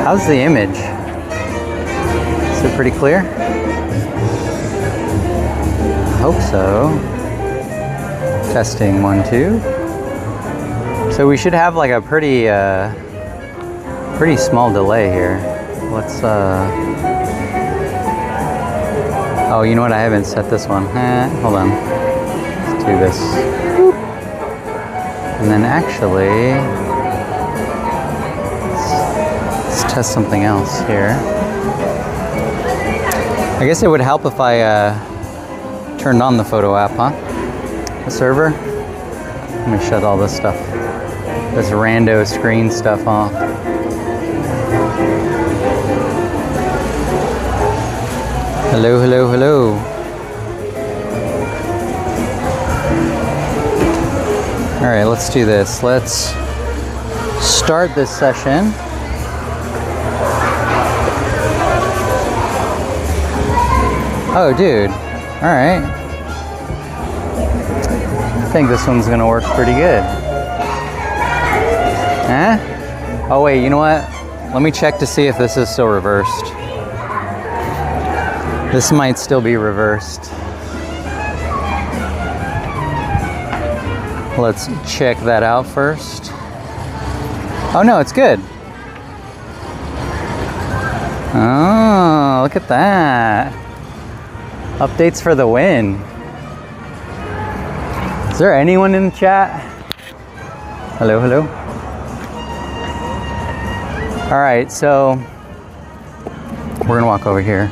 How's the image? Is it pretty clear? I hope so. Testing 1, 2. So we should have like a pretty small delay here. Let's oh, you know what? I haven't set this one. Hold on. Let's do this. Boop. And then actually, let's test something else here. I guess it would help if I turned on the photo app, huh? The server. Let me shut all this stuff, this rando screen stuff off. Hello, hello, hello. All right, let's do this. Let's start this session. Oh, dude. All right. I think this one's gonna work pretty good. Huh? Oh, wait, you know what? Let me check to see if this is still reversed. This might still be reversed. Let's check that out first. Oh no, it's good. Oh, look at that. Updates for the win. Is there anyone in the chat? Hello, hello. All right, so we're gonna walk over here.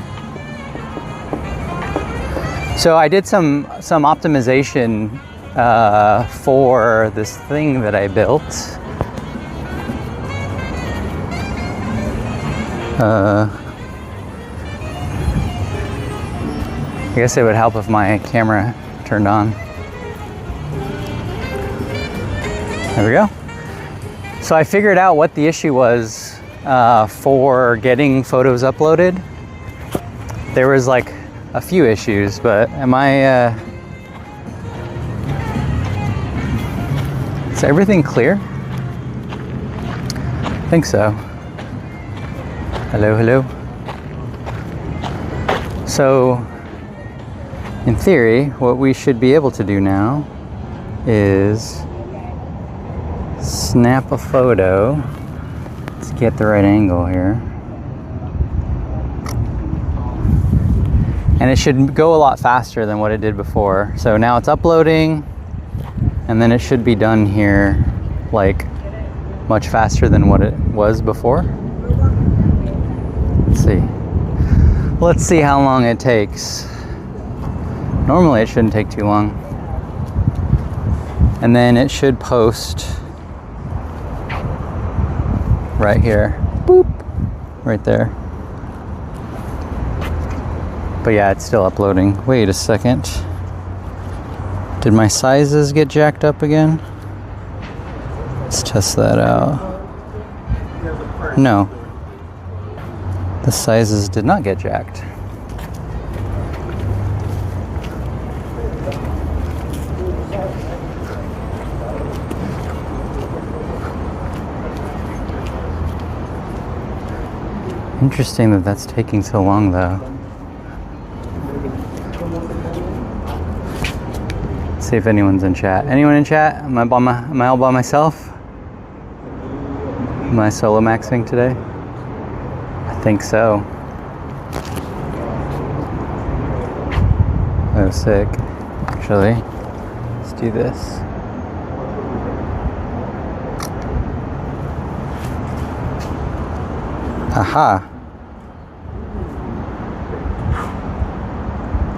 So I did some optimization for this thing that I built. I guess it would help if my camera turned on. There we go. So I figured out what the issue was for getting photos uploaded. There was like a few issues, but am I, is everything clear? I think so. Hello, hello. So, in theory, what we should be able to do now is snap a photo. Let's get the right angle here. And it should go a lot faster than what it did before. So now it's uploading, and then it should be done here like much faster than what it was before. Let's see. Let's see how long it takes. Normally it shouldn't take too long. And then it should post right here. Boop. Right there. But yeah, it's still uploading. Wait a second. Did my sizes get jacked up again? Let's test that out. No. The sizes did not get jacked. Interesting that that's taking so long though. See if anyone's in chat. Anyone in chat? Am I all by myself? Am I solo maxing today? I think so. Oh, sick. Actually, let's do this. Aha.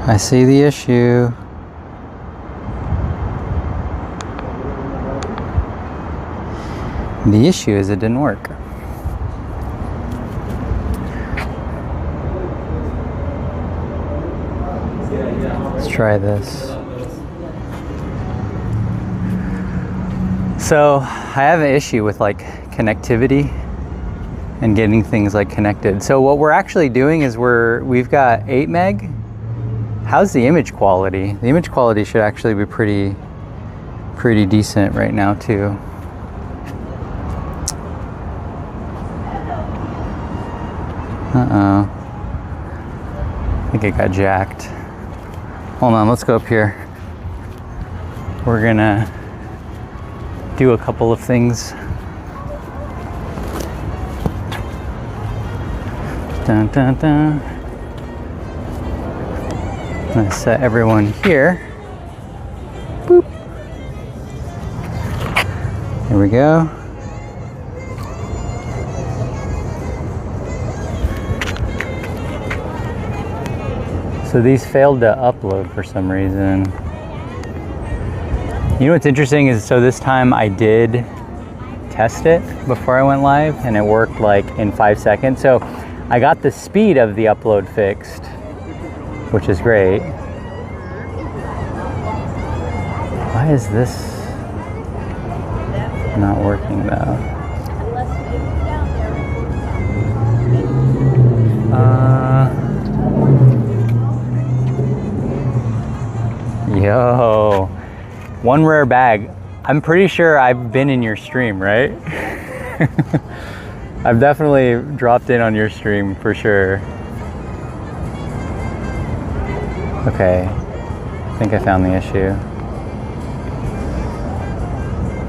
I see the issue. The issue is it didn't work. Let's try this. So I have an issue with like connectivity and getting things like connected. So what we're actually doing is we've got 8 meg. How's the image quality? The image quality should actually be pretty decent right now too. Uh-oh. I think it got jacked. Hold on, let's go up here. We're gonna do a couple of things. Dun, dun, dun. I'm gonna set everyone here. Boop. Here we go. So these failed to upload for some reason. You know what's interesting is, so this time I did test it before I went live and it worked like in 5 seconds. So I got the speed of the upload fixed, which is great. Why is this not working though? Yo, one rare bag. I'm pretty sure I've been in your stream, right? I've definitely dropped in on your stream for sure. Okay, I think I found the issue.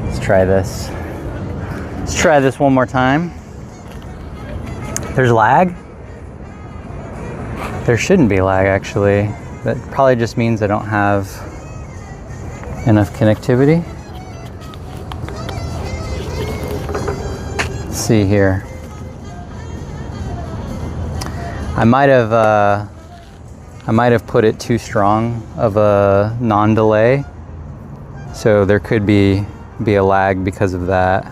Let's try this. Let's try this one more time. There's lag? There shouldn't be lag actually. That probably just means I don't have enough connectivity. Let's see here. I might have put it too strong of a non-delay, so there could be a lag because of that.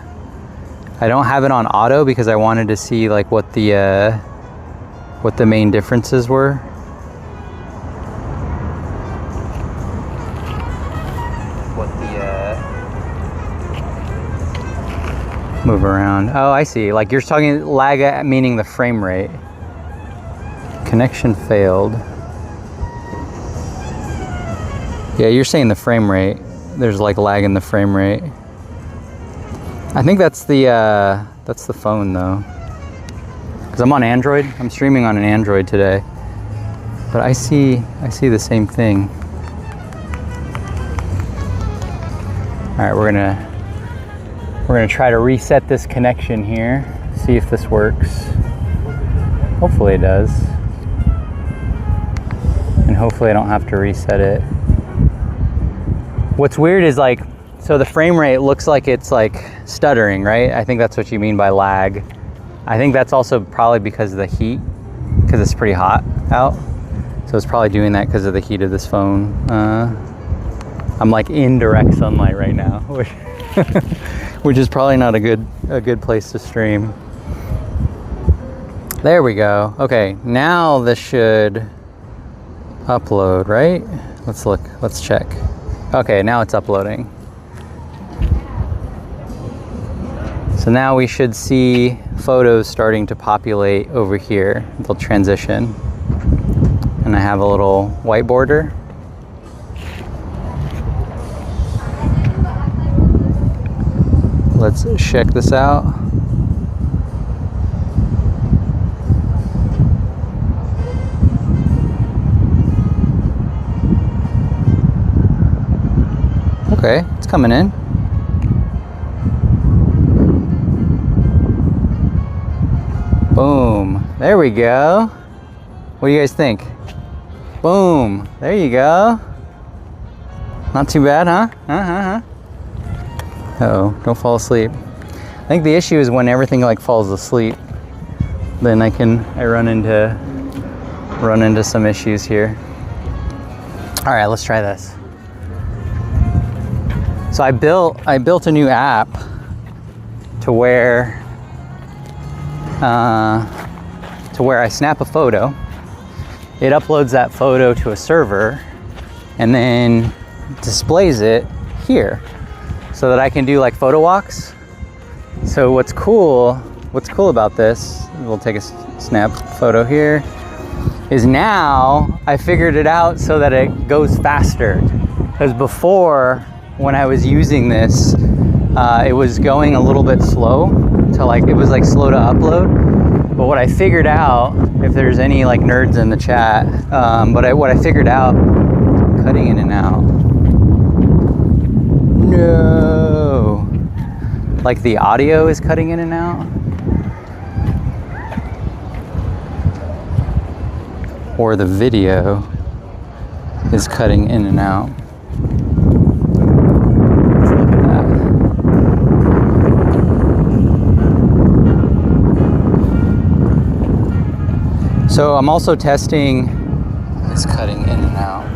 I don't have it on auto because I wanted to see like what the main differences were. Move around. Oh, I see. Like you're talking lag, meaning the frame rate. Connection failed. Yeah, you're saying the frame rate. There's like lag in the frame rate. I think that's the phone though. Because I'm on Android. I'm streaming on an Android today. But I see the same thing. All right, we're gonna try to reset this connection here, see if this works. Hopefully it does. And hopefully I don't have to reset it. What's weird is like, so the frame rate looks like it's like stuttering, right? I think that's what you mean by lag. I think that's also probably because of the heat, because it's pretty hot out. So it's probably doing that because of the heat of this phone. I'm like in direct sunlight right now, which is probably not a good place to stream. There we go. Okay, now this should upload, right? Let's look, let's check. Okay, now it's uploading. So now we should see photos starting to populate over here. They'll transition. And I have a little white border. Let's check this out. Okay, it's coming in. Boom. There we go. What do you guys think? Boom. There you go. Not too bad, huh? Uh-oh, don't fall asleep. I think the issue is when everything like falls asleep, then I run into some issues here. All right, let's try this. So I built a new app to where I snap a photo, it uploads that photo to a server, and then displays it here, so that I can do like photo walks. So what's cool about this, we'll take a snap photo here, is now I figured it out so that it goes faster. Because before, when I was using this, it was going a little bit slow to like, it was like slow to upload. But what I figured out, if there's any like nerds in the chat, what I figured out, cutting in and out. No. Like the audio is cutting in and out. Or the video is cutting in and out. Let's look at that. So I'm also testing this cutting in and out.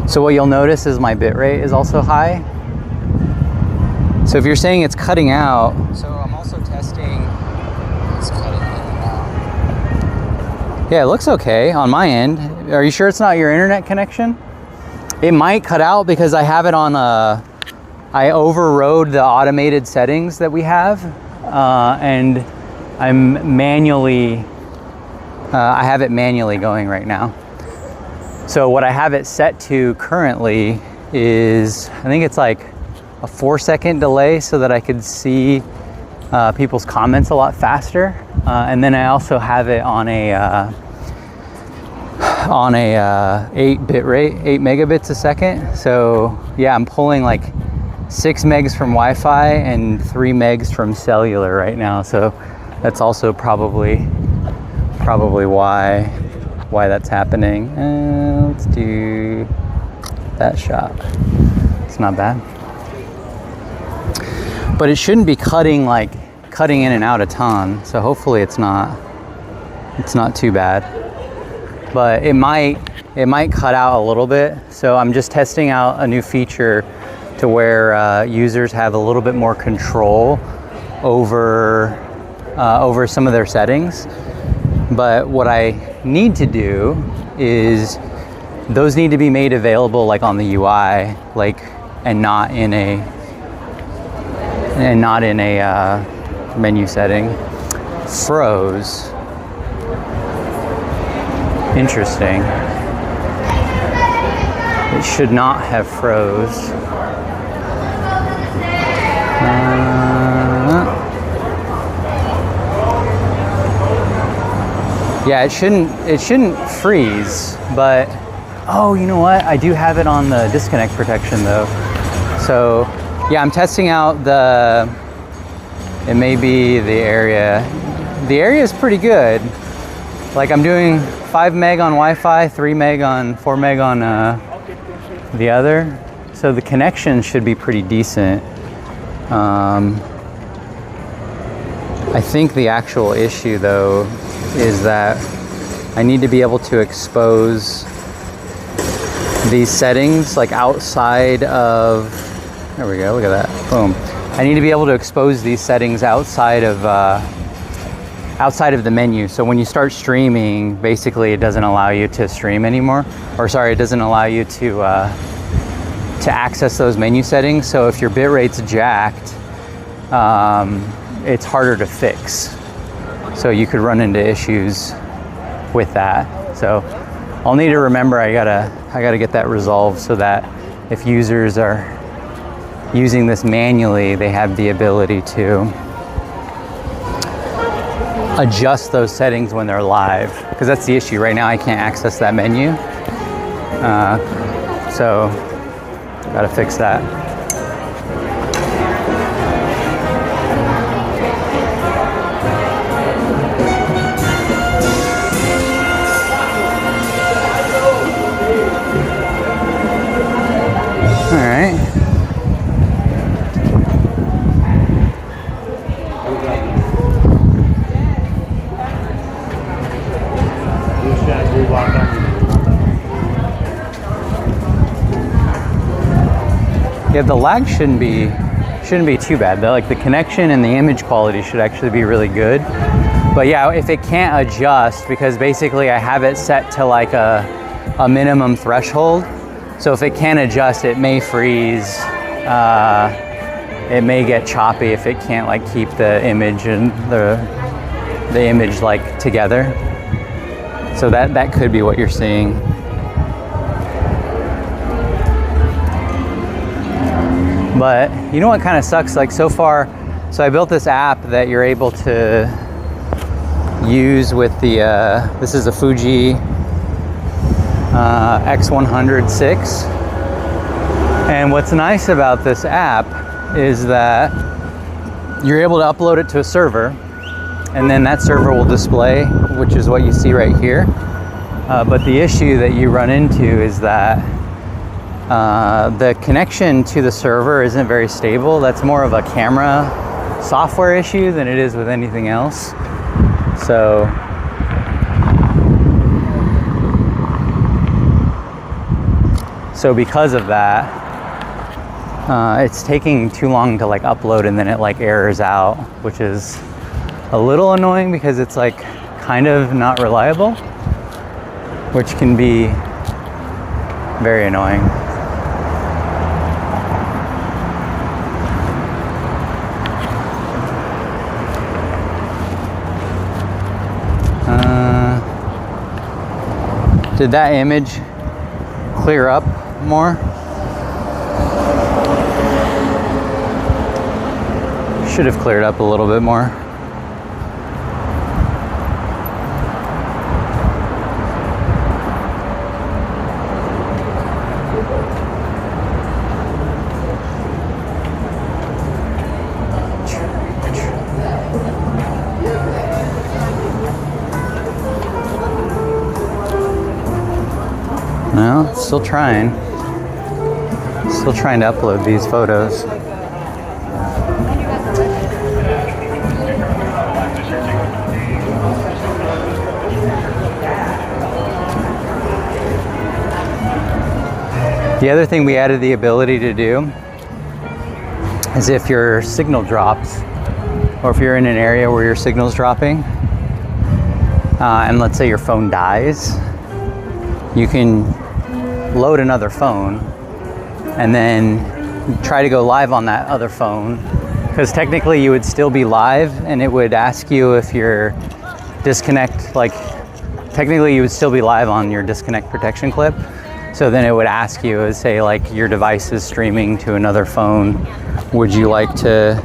So what you'll notice is my bit rate is also high. So if you're saying it's cutting out, so I'm also testing it's cutting in and out. Yeah, it looks okay on my end. Are you sure it's not your internet connection? It might cut out because I have it on I overrode the automated settings that we have, and I'm manually, I have it manually going right now. So what I have it set to currently is, I think it's like a 4-second delay so that I could see people's comments a lot faster. And then I also have it on a 8 bit rate, 8 megabits a second. So yeah, I'm pulling like 6 megs from Wi-Fi and 3 megs from cellular right now. So that's also probably why that's happening. Let's do that shot. It's not bad, but it shouldn't be cutting in and out a ton. So hopefully it's not too bad, but it might cut out a little bit. So I'm just testing out a new feature to where users have a little bit more control over some of their settings. But what I need to do is those need to be made available like on the UI, like, and not in a menu setting. Froze. Interesting. It should not have froze. Yeah, it shouldn't freeze, but oh, you know what? I do have it on the disconnect protection though. So yeah, I'm testing out it may be the area. The area is pretty good. Like I'm doing 5 meg on Wi-Fi, 4 meg on the other. So the connection should be pretty decent. I think the actual issue though is that I need to be able to expose these settings like outside of, there we go, look at that, boom. I need to be able to expose these settings outside of the menu. So when you start streaming, basically it doesn't allow you to stream anymore, or sorry, it doesn't allow you to access those menu settings. So if your bit rate's jacked, it's harder to fix. So you could run into issues with that. So I'll need to remember I gotta get that resolved so that if users are using this manually, they have the ability to adjust those settings when they're live, because that's the issue. Right now I can't access that menu. So gotta fix that. Yeah, the lag shouldn't be too bad. Like the connection and the image quality should actually be really good. But yeah, if it can't adjust, because basically I have it set to like a minimum threshold. So if it can't adjust, it may freeze. It may get choppy if it can't like keep the image and the image like together. So that could be what you're seeing. But you know what kind of sucks? Like so far, So I built this app that you're able to use with the, this is a Fuji X100 VI. And what's nice about this app is that you're able to upload it to a server, and then that server will display, which is what you see right here. But the issue that you run into is that the connection to the server isn't very stable. That's more of a camera software issue than it is with anything else. So because of that, it's taking too long to like upload, and then it like errors out, which is a little annoying because it's like kind of not reliable, which can be very annoying. Did that image clear up more? Should have cleared up a little bit more. No, still trying. Still trying to upload these photos. The other thing we added the ability to do is if your signal drops, or if you're in an area where your signal's dropping, and let's say your phone dies, you can load another phone and then try to go live on that other phone, because technically you would still be live, and it would ask you if your disconnect, like technically you would still be live on your disconnect protection clip. So then it would ask you, say like your device is streaming to another phone, would you like to,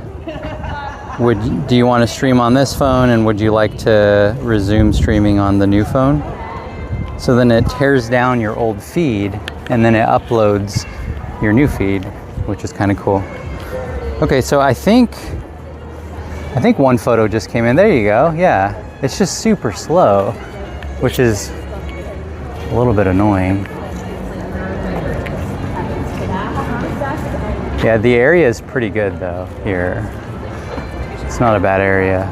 do you want to stream on this phone, and would you like to resume streaming on the new phone? So then it tears down your old feed, and then it uploads your new feed, which is kind of cool. Okay, so I think one photo just came in. There you go. Yeah, it's just super slow, which is a little bit annoying. Yeah, the area is pretty good though here. It's not a bad area.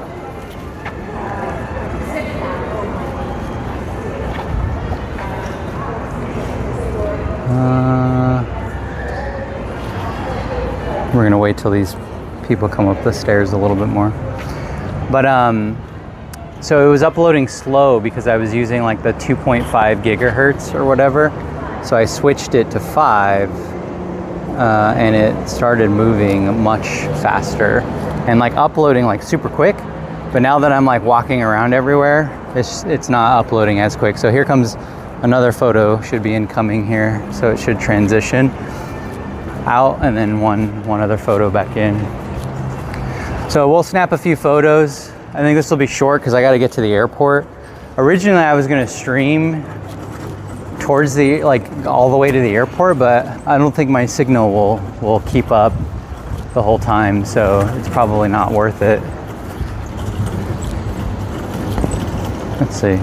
We're gonna wait till these people come up the stairs a little bit more. But so it was uploading slow because I was using like the 2.5 gigahertz or whatever. So I switched it to 5, and it started moving much faster and like uploading like super quick. But now that I'm like walking around everywhere, it's not uploading as quick. So here comes another photo, should be incoming here. So it should transition out, and then one other photo back in. So we'll snap a few photos. I think this will be short because I got to get to the airport. Originally I was going to stream towards the, like all the way to the airport, but I don't think my signal will keep up the whole time, so it's probably not worth it. Let's see.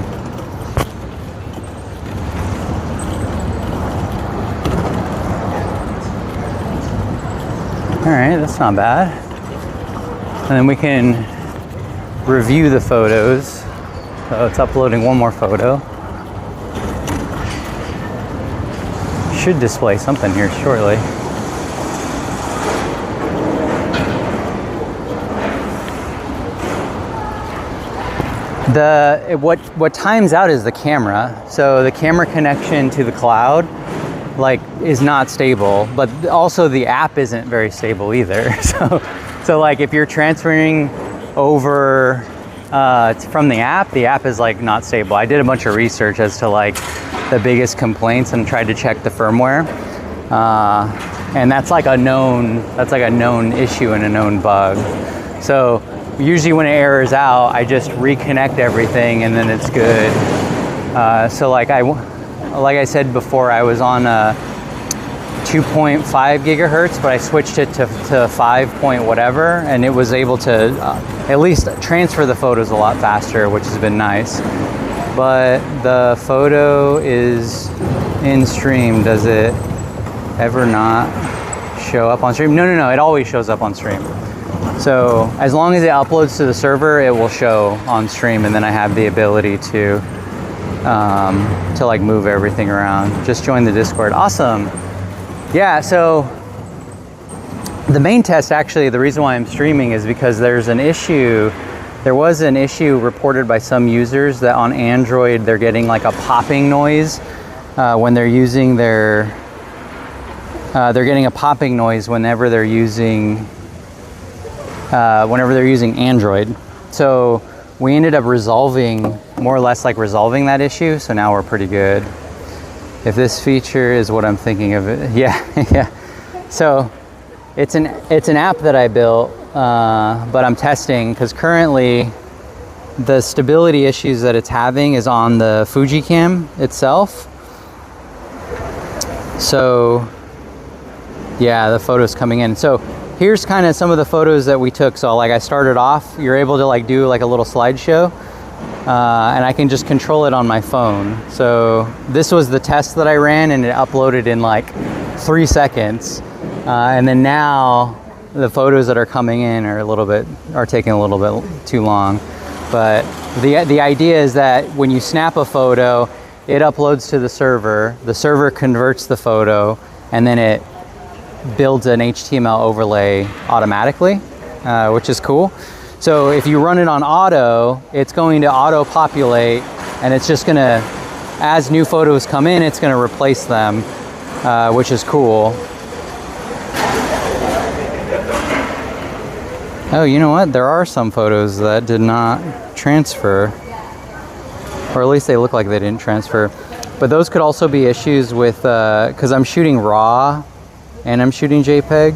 All right, that's not bad. And then we can review the photos. So it's uploading one more photo. Should display something here shortly. What times out is the camera. So the camera connection to the cloud like is not stable, but also the app isn't very stable either. So like if you're transferring over from the app is like not stable. I did a bunch of research as to like the biggest complaints and tried to check the firmware, and that's like a known issue and a known bug. So usually when it errors out, I just reconnect everything and then it's good. So like I said before, I was on 2.5 gigahertz, but I switched it to 5 point whatever, and it was able to at least transfer the photos a lot faster, which has been nice. But the photo is in stream. Does it ever not show up on stream? No, it always shows up on stream. So as long as it uploads to the server, it will show on stream, and then I have the ability to like move everything around. Just join the Discord. Awesome. Yeah, so the main test, actually, the reason why I'm streaming is because there was an issue reported by some users that on Android they're getting like a popping noise when they're using they're getting a popping noise whenever they're using Android. So we ended up more or less resolving that issue, so now we're pretty good. If this feature is what I'm thinking of it, yeah. So it's an app that I built, but I'm testing because currently the stability issues that it's having is on the Fuji cam itself. So yeah, the photos coming in. So here's kind of some of the photos that we took. So like I started off, you're able to like do like a little slideshow. And I can just control it on my phone. So this was the test that I ran, and it uploaded in like 3 seconds. And then now the photos that are coming in are taking a little bit too long. But the idea is that when you snap a photo, it uploads to the server converts the photo, and then it builds an HTML overlay automatically, which is cool. So if you run it on auto, it's going to auto-populate, and it's just gonna, as new photos come in, it's gonna replace them, which is cool. Oh, you know what? There are some photos that did not transfer, or at least they look like they didn't transfer. But those could also be issues with, because I'm shooting RAW and I'm shooting JPEG.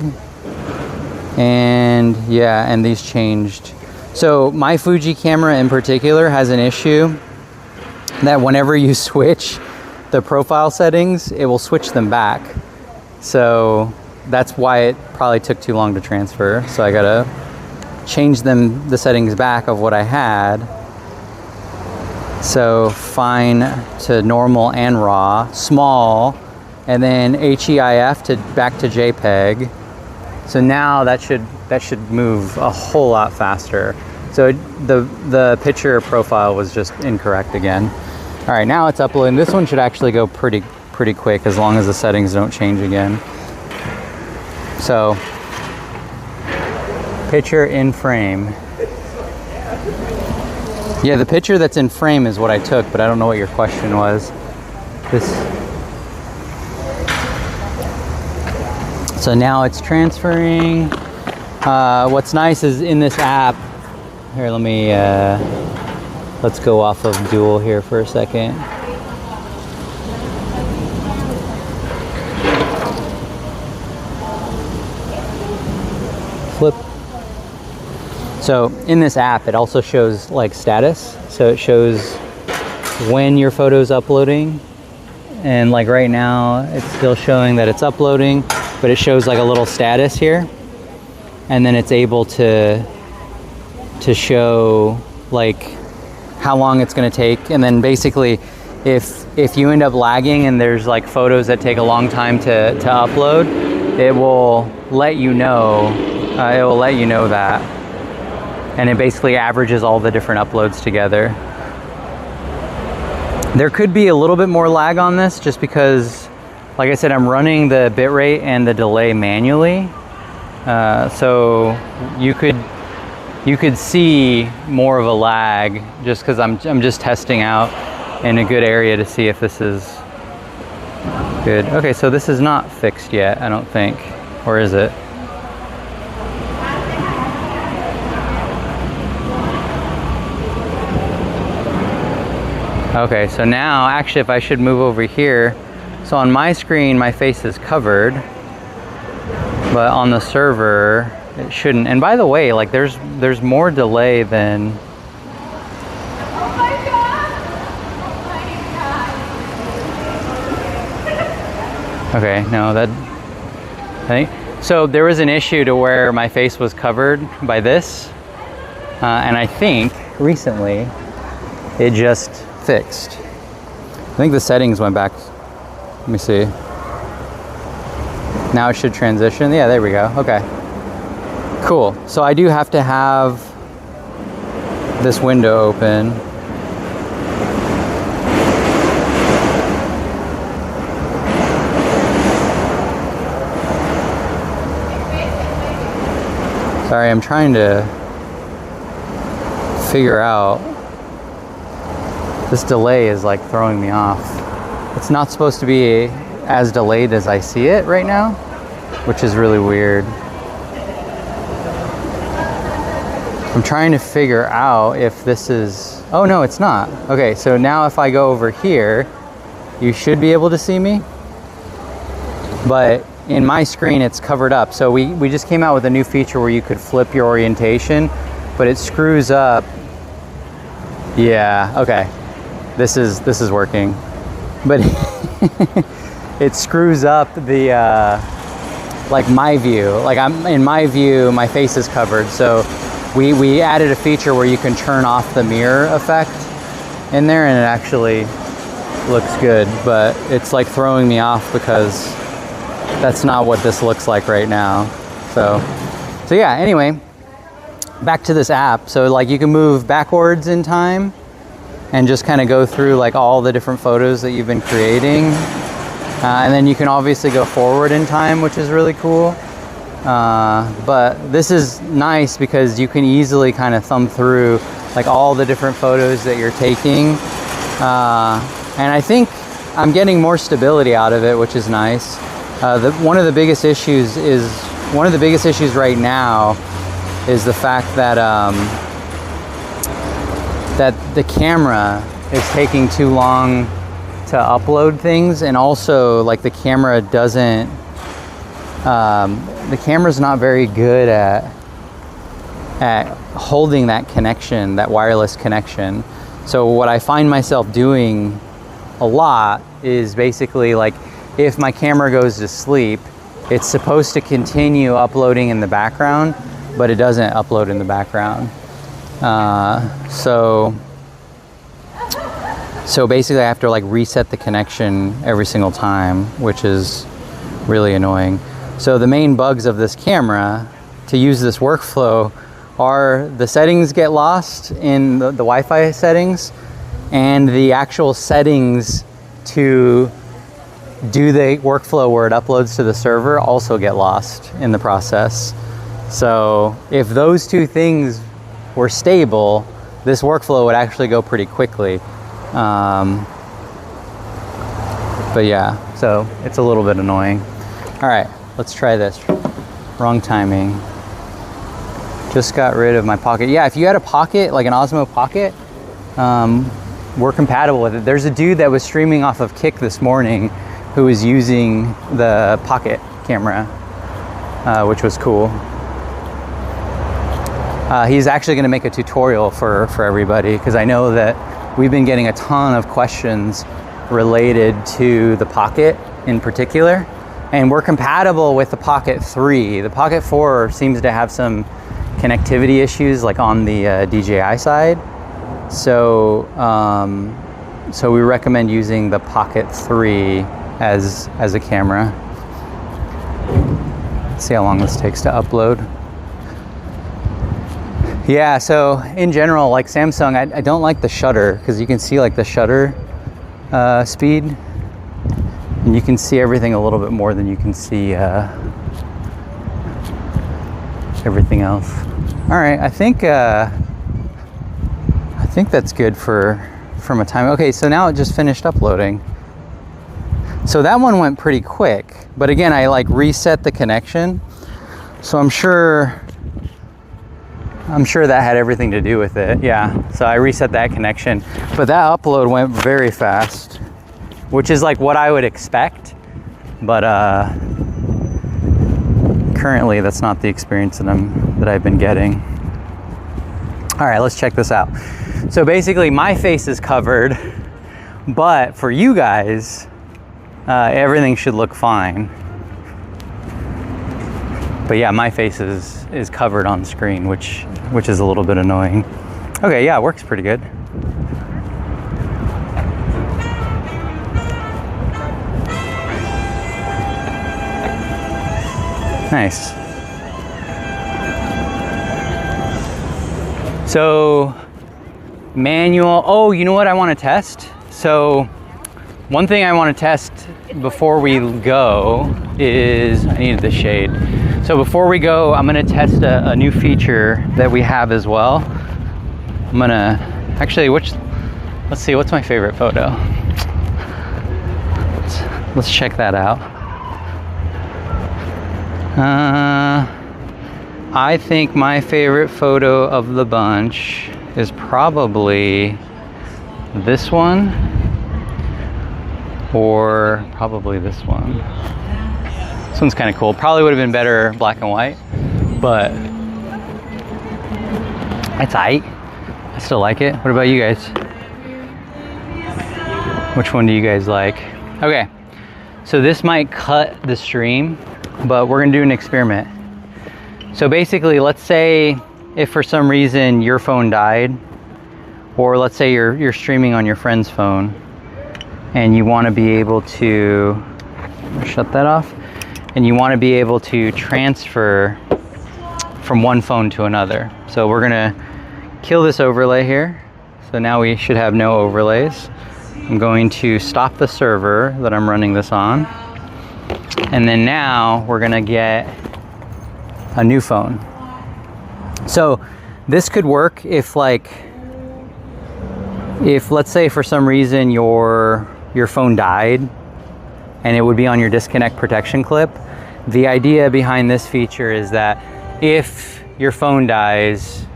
And yeah, and these changed. So my Fuji camera in particular has an issue that whenever you switch the profile settings, it will switch them back. So that's why it probably took too long to transfer. So I gotta change the settings back of what I had. So fine to normal and RAW, small, and then HEIF back to JPEG. So now that should move a whole lot faster. So the picture profile was just incorrect again. All right, now it's uploading. This one should actually go pretty quick as long as the settings don't change again. So picture in frame. Yeah, the picture that's in frame is what I took, but I don't know what your question was. So now it's transferring. What's nice is in this app, here, let's go off of dual here for a second. Flip. So in this app, it also shows like status. So it shows when your photo's uploading. And like right now, it's still showing that it's uploading, but it shows like a little status here. And then it's able to show like how long it's gonna take. And then basically, if you end up lagging and there's like photos that take a long time to upload, it will let you know. It will let you know that. And it basically averages all the different uploads together. There could be a little bit more lag on this just because, like I said, I'm running the bitrate and the delay manually. So you could see more of a lag just because I'm just testing out in a good area to see if this is good. Okay, so this is not fixed yet, I don't think. Or is it? Okay, so now actually if I should move over here, so on my screen my face is covered, but on the server it shouldn't. And by the way, like there's more delay than. Oh my god! Oh my god! Okay, no, that. I think so. There was an issue to where my face was covered by this, and I think recently it just fixed. I think the settings went back. Let me see. Now it should transition. Yeah, there we go. Okay. Cool. So I do have to have this window open. Sorry, I'm trying to figure out. This delay is like throwing me off. It's not supposed to be as delayed as I see it right now, which is really weird. I'm trying to figure out if this is, oh no, it's not. Okay, so now if I go over here, you should be able to see me. But in my screen, it's covered up. So we just came out with a new feature where you could flip your orientation, but it screws up. Yeah, okay. This is working. But it screws up the, like my view. Like in my view, my face is covered. So we added a feature where you can turn off the mirror effect in there, and it actually looks good, but it's like throwing me off because that's not what this looks like right now. So yeah, anyway, back to this app. So like you can move backwards in time and just kind of go through like all the different photos that you've been creating. And then you can obviously go forward in time, which is really cool. But this is nice because you can easily kind of thumb through like all the different photos that you're taking. And I think I'm getting more stability out of it, which is nice. One of the biggest issues right now is the fact that that the camera is taking too long to upload things, and also like the camera doesn't the camera's not very good at holding that connection, that wireless connection. So what I find myself doing a lot is basically like if my camera goes to sleep, it's supposed to continue uploading in the background, but it doesn't upload in the background. So basically I have to like reset the connection every single time, which is really annoying. So the main bugs of this camera to use this workflow are the settings get lost in the Wi-Fi settings, and the actual settings to do the workflow where it uploads to the server also get lost in the process. So if those two things were stable, this workflow would actually go pretty quickly. But yeah, so it's a little bit annoying. All right, let's try this. Wrong timing. Just got rid of my pocket. Yeah, if you had a pocket, like an Osmo Pocket, we're compatible with it. There's a dude that was streaming off of Kick this morning who was using the Pocket camera, which was cool. He's actually gonna make a tutorial for everybody, because I know that we've been getting a ton of questions related to the Pocket in particular, and we're compatible with the Pocket 3. The Pocket 4 seems to have some connectivity issues, like on the DJI side. So we recommend using the Pocket 3 as a camera. Let's see how long this takes to upload. Yeah, so in general, like Samsung, I don't like the shutter, because you can see like the shutter speed, and you can see everything a little bit more than you can see everything else. All right, I think that's good from a time. Okay, so now it just finished uploading. So that one went pretty quick, but again, I like reset the connection, so I'm sure that had everything to do with it. Yeah, so I reset that connection, but that upload went very fast, which is like what I would expect, but currently that's not the experience that I've been getting. All right, let's check this out. So basically my face is covered, but for you guys, everything should look fine. But yeah, my face is covered on screen, which is a little bit annoying. Okay, yeah, it works pretty good. Nice. So, manual. Oh, you know what I want to test? So, one thing I want to test before we go is, I needed the shade. So before we go, I'm gonna test a new feature that we have as well. I'm gonna, actually, let's see, what's my favorite photo? Let's check that out. I think my favorite photo of the bunch is probably this one, or probably this one. This one's kind of cool. Probably would have been better black and white, but it's aight. I still like it. What about you guys? Which one do you guys like? Okay, so this might cut the stream, but we're gonna do an experiment. So basically, let's say if for some reason your phone died, or let's say you're streaming on your friend's phone, and you want to be able to shut that off, and you want to be able to transfer from one phone to another. So we're gonna kill this overlay here. So now we should have no overlays. I'm going to stop the server that I'm running this on. And then now we're gonna get a new phone. So this could work if let's say for some reason your phone died and it would be on your disconnect protection clip. The idea behind this feature is that if your phone dies,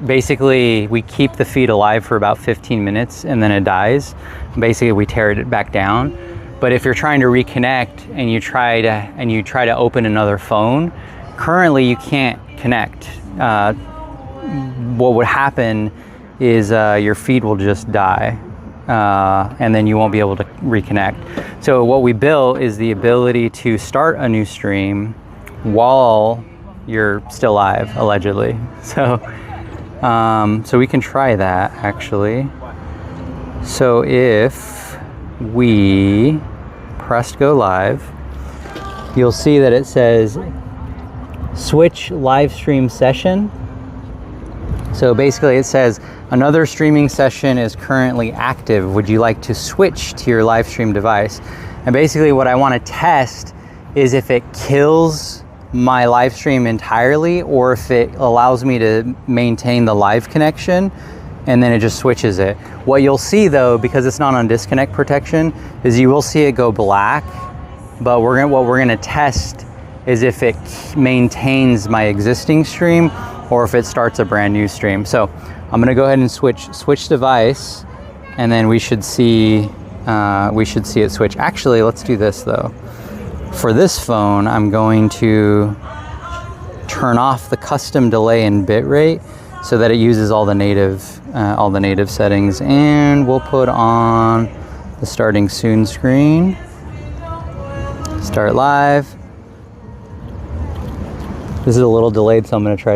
basically we keep the feed alive for about 15 minutes and then it dies. Basically we tear it back down. But if you're trying to reconnect and you try to open another phone, currently you can't connect. What would happen is your feed will just die. And then you won't be able to reconnect. So what we built is the ability to start a new stream while you're still live, allegedly. So we can try that actually. So if we pressed go live, you'll see that it says switch live stream session. So basically it says another streaming session is currently active. Would you like to switch to your live stream device? And basically what I want to test is if it kills my live stream entirely or if it allows me to maintain the live connection and then it just switches it. What you'll see though, because it's not on disconnect protection, is you will see it go black, but what we're gonna test is if it maintains my existing stream or if it starts a brand new stream. So I'm gonna go ahead and switch device, and then we should see it switch. Actually, let's do this though. For this phone, I'm going to turn off the custom delay and bitrate so that it uses all the native settings, and we'll put on the starting soon screen. Start live. This is a little delayed, so I'm gonna try